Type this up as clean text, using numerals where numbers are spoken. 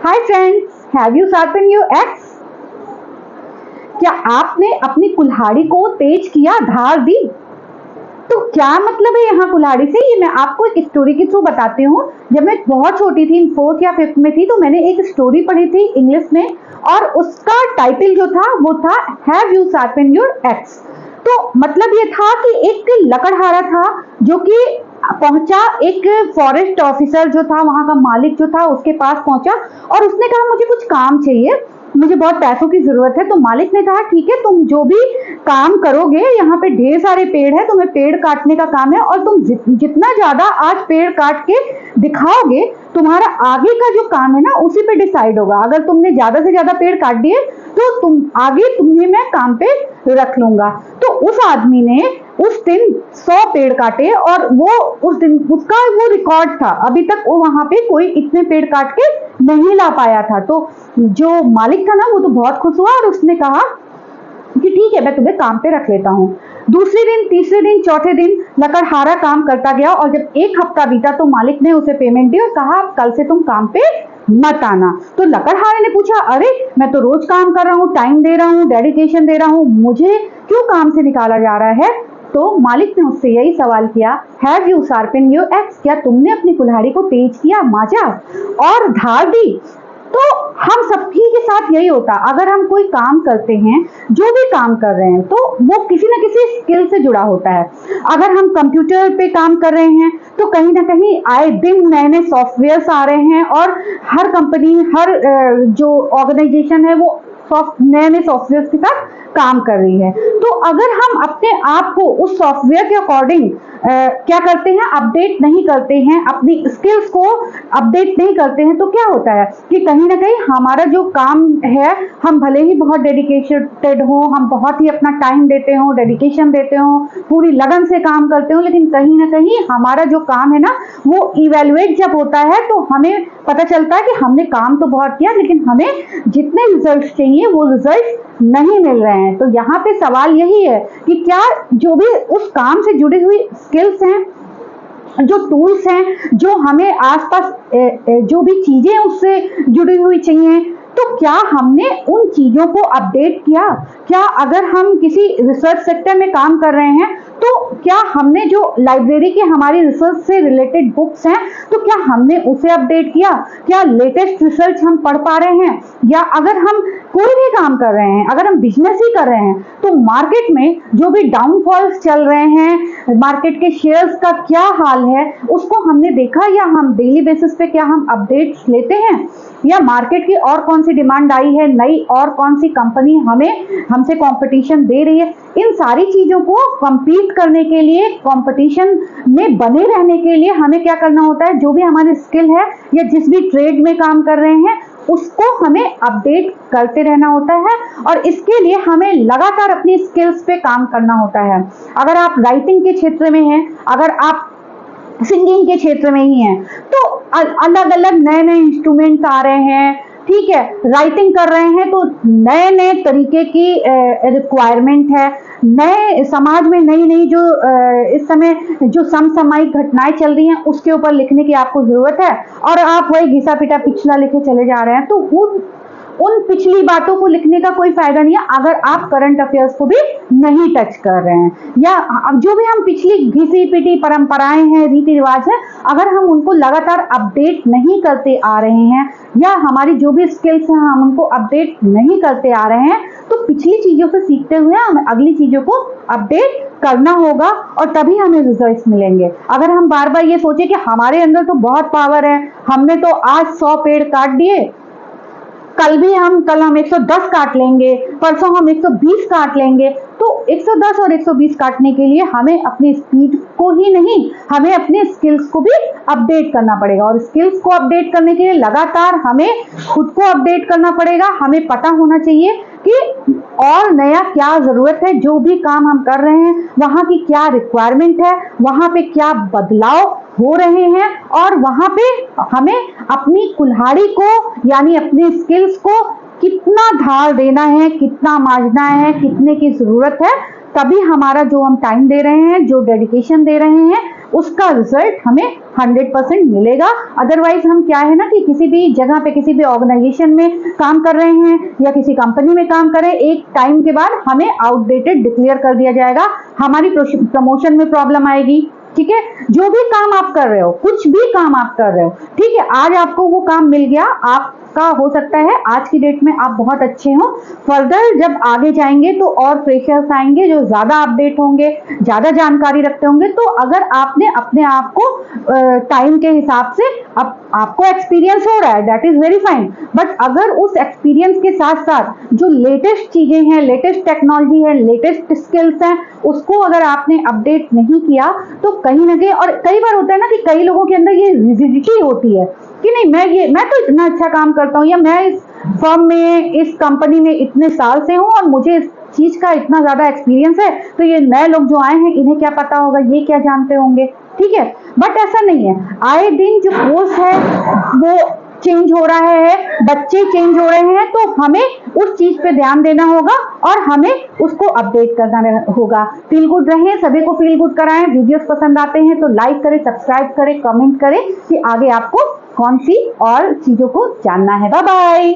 Hi friends, have you sharpen your x? क्या आपने अपनी कुल्हाड़ी को तेज किया, धार दी? तो क्या मतलब है यहाँ कुल्हाड़ी से, ये मैं आपको एक स्टोरी के थ्रू बताती हूँ। जब मैं बहुत छोटी थी, 4th या 5th में थी, तो मैंने एक स्टोरी पढ़ी थी इंग्लिश में, और उसका टाइटल जो था वो था have you sharpen your x. तो मतलब ये था कि एक लकड़हारा था जो कि पहुंचा, एक फॉरेस्ट ऑफिसर जो था, वहां का मालिक जो था, उसके पास पहुंचा और उसने कहा मुझे कुछ काम चाहिए, मुझे बहुत पैसों की जरूरत है। तो मालिक ने कहा ठीक है, तुम जो भी काम करोगे, यहाँ पे ढेर सारे पेड़ है, तुम्हें पेड़ काटने का काम है, और तुम जितना ज्यादा आज पेड़ काट के दिखाओगे, तुम्हारा आगे का जो काम है ना उसी पे डिसाइड होगा। अगर तुमने ज्यादा से ज्यादा पेड़ काट दिए तो तुम्हें मैं काम पे रख लूंगा। तो उस आदमी ने उस दिन 100 पेड़ काटे, और वो उस दिन उसका वो रिकॉर्ड था, अभी तक वो वहां पे कोई इतने पेड़ काट के नहीं ला पाया था। तो जो मालिक था ना, वो तो बहुत खुश हुआ और उसने कहा कि ठीक है, मैं तुम्हें काम पे रख लेता हूँ। दूसरे दिन, तीसरे दिन, चौथे दिन लकड़हारा काम करता गया, और जब एक हफ्ता बीता तो मालिक ने उसे पेमेंट दी और कहा कल से तुम काम पे मत आना। तो लकड़हारे ने पूछा, अरे मैं तो रोज काम कर रहा हूँ, टाइम दे रहा हूँ, डेडिकेशन दे रहा हूँ, मुझे क्यों काम से निकाला जा रहा है? तो मालिक ने उससे यही सवाल किया, have you sharpen your x? क्या तुमने अपनी कुल्हाड़ी को तेज किया, मांजा और धार दी? तो हम सबकी के साथ यही होता, अगर हम कोई काम करते हैं, जो भी काम कर रहे हैं, तो वो किसी न किसी स्किल से जुड़ा होता है। अगर हम कंप्यूटर पे काम कर रहे हैं तो कहीं ना कहीं आए दिन नए नए सॉफ्टवेयर्स आ रहे हैं, और हर कंपनी, हर जो ऑर्गेनाइजेशन है वो नए नए सॉफ्टवेयर के साथ काम कर रही है। तो अगर हम अपने आप को उस सॉफ्टवेयर के अकॉर्डिंग क्या करते हैं, अपडेट नहीं करते हैं, अपनी स्किल्स को अपडेट नहीं करते हैं, तो क्या होता है कि कहीं ना कहीं हमारा जो काम है, हम भले ही बहुत डेडिकेटेड हो, हम बहुत ही अपना टाइम देते हो, डेडिकेशन देते हो, पूरी लगन से काम करते हो, लेकिन कहीं ना कहीं हमारा जो काम है ना, वो इवेल्युएट जब होता है तो हमें पता चलता है कि हमने काम तो बहुत किया, लेकिन हमें जितने रिजल्ट चाहिए वो रिजल्ट नहीं मिल रहे हैं। तो यहाँ पे सवाल यही है कि क्या जो भी उस काम से जुड़ी हुई स्किल्स हैं, जो टूल्स हैं, जो हमें आसपास जो भी चीजें उससे जुड़ी हुई चाहिए, तो क्या हमने उन चीजों को अपडेट किया? क्या अगर हम किसी रिसर्च सेक्टर में काम कर रहे हैं, तो क्या हमने जो लाइब्रेरी की हमारी रिसर्च से रिलेटेड बुक्स हैं, तो क्या हमने उसे अपडेट किया? क्या लेटेस्ट रिसर्च हम पढ़ पा रहे हैं? या अगर हम कोई भी काम कर रहे हैं, अगर हम बिजनेस ही कर रहे हैं, तो मार्केट में जो भी डाउनफॉल्स चल रहे हैं, मार्केट के शेयर्स का क्या हाल है, उसको हमने देखा, या हम डेली बेसिस पे क्या हम अपडेट्स लेते हैं? या मार्केट की और कौन सी डिमांड आई है, नई और कौन सी कंपनी हमसे कंपटीशन दे रही है? इन सारी चीजों को कंपीट करने के लिए, कंपटीशन में बने रहने के लिए हमें क्या करना होता है? जो भी हमारी स्किल है, या जिस भी ट्रेड में काम कर रहे हैं, उसको हमें अपडेट करते रहना होता है, और इसके लिए हमें लगातार अपनी स्किल्स पे काम करना होता है। अगर आप राइटिंग के क्षेत्र में हैं, अगर आप सिंगिंग के क्षेत्र में ही हैं, तो अलग अलग नए नए इंस्ट्रूमेंट्स आ रहे हैं, ठीक है, राइटिंग कर रहे हैं तो नए नए तरीके की रिक्वायरमेंट है, नए समाज में नई नई जो इस समय जो समसामयिक घटनाएं चल रही हैं, उसके ऊपर लिखने की आपको जरूरत है, और आप वही घिसा पिटा पिछला लिखे चले जा रहे हैं, तो उन पिछली बातों को लिखने का कोई फायदा नहीं है अगर आप करंट अफेयर्स को भी नहीं टच कर रहे हैं। या जो भी हम पिछली घिसी पिटी परंपराएं हैं, रीति रिवाज है, अगर हम उनको लगातार अपडेट नहीं करते आ रहे हैं, या हमारी जो भी स्किल्स हैं हम उनको अपडेट नहीं करते आ रहे हैं, तो पिछली चीजों से सीखते हुए हमें अगली चीजों को अपडेट करना होगा, और तभी हमें रिजल्ट्स मिलेंगे। अगर हम बार बार ये सोचे कि हमारे अंदर तो बहुत पावर है, हमने तो आज 100 पेड़ काट दिए, कल हम 110 काट लेंगे, परसों हम 120 काट लेंगे, तो 110 और 120 काटने के लिए हमें अपनी स्पीड को ही नहीं, हमें अपने स्किल्स को भी अपडेट करना पड़ेगा, और स्किल्स को अपडेट करने के लिए लगातार हमें खुद को अपडेट करना पड़ेगा। हमें पता होना चाहिए कि और नया क्या जरूरत है, जो भी काम हम कर रहे हैं वहां की क्या रिक्वायरमेंट है, वहां पे क्या बदलाव हो रहे हैं, और वहां पे हमें अपनी कुल्हाड़ी को, यानी अपने स्किल्स को कितना धार देना है, कितना मांझना है, कितने की जरूरत है, तभी हमारा जो हम टाइम दे रहे हैं, जो डेडिकेशन दे रहे हैं, उसका रिजल्ट हमें 100% मिलेगा। अदरवाइज हम क्या है ना कि किसी भी जगह पे, किसी भी ऑर्गेनाइजेशन में काम कर रहे हैं या किसी कंपनी में काम कर रहे हैं, एक टाइम के बाद हमें आउटडेटेड डिक्लेयर कर दिया जाएगा, हमारी प्रमोशन में प्रॉब्लम आएगी। ठीक है, जो भी काम आप कर रहे हो, कुछ भी काम आप कर रहे हो, ठीक है, आज आपको वो काम मिल गया, आपका हो सकता है आज की डेट में आप बहुत अच्छे हो, फर्दर जब आगे जाएंगे तो और फ्रेशर्स आएंगे जो ज्यादा अपडेट होंगे, ज्यादा जानकारी रखते होंगे। तो अगर आपने अपने आप को टाइम के हिसाब से, अब आपको एक्सपीरियंस हो रहा है, that is very fine, but अगर उस एक्सपीरियंस के साथ साथ जो लेटेस्ट चीजें हैं, लेटेस्ट टेक्नोलॉजी है, लेटेस्ट स्किल्स हैं, उसको अगर आपने अपडेट नहीं किया तो कहीं ना कहीं, और कई बार होता है ना कि कई लोगों के अंदर ये रिजिडिटी होती है कि नहीं, मैं तो इतना अच्छा काम करता हूँ, या मैं इस फर्म में, इस कंपनी में इतने साल से हूँ और मुझे इस चीज का इतना ज्यादा एक्सपीरियंस है, तो ये नए लोग जो आए हैं इन्हें क्या पता होगा, ये क्या जानते होंगे। ठीक है, बट ऐसा नहीं है, आए दिन जो कोर्स है वो चेंज हो रहा है, बच्चे चेंज हो रहे हैं, तो हमें उस चीज पे ध्यान देना होगा और हमें उसको अपडेट करना होगा। फील गुड रहें, सभी को फील गुड कराएं। वीडियोस पसंद आते हैं तो लाइक करें, सब्सक्राइब करें, कमेंट करें कि आगे आपको कौन सी और चीजों को जानना है। Bye bye.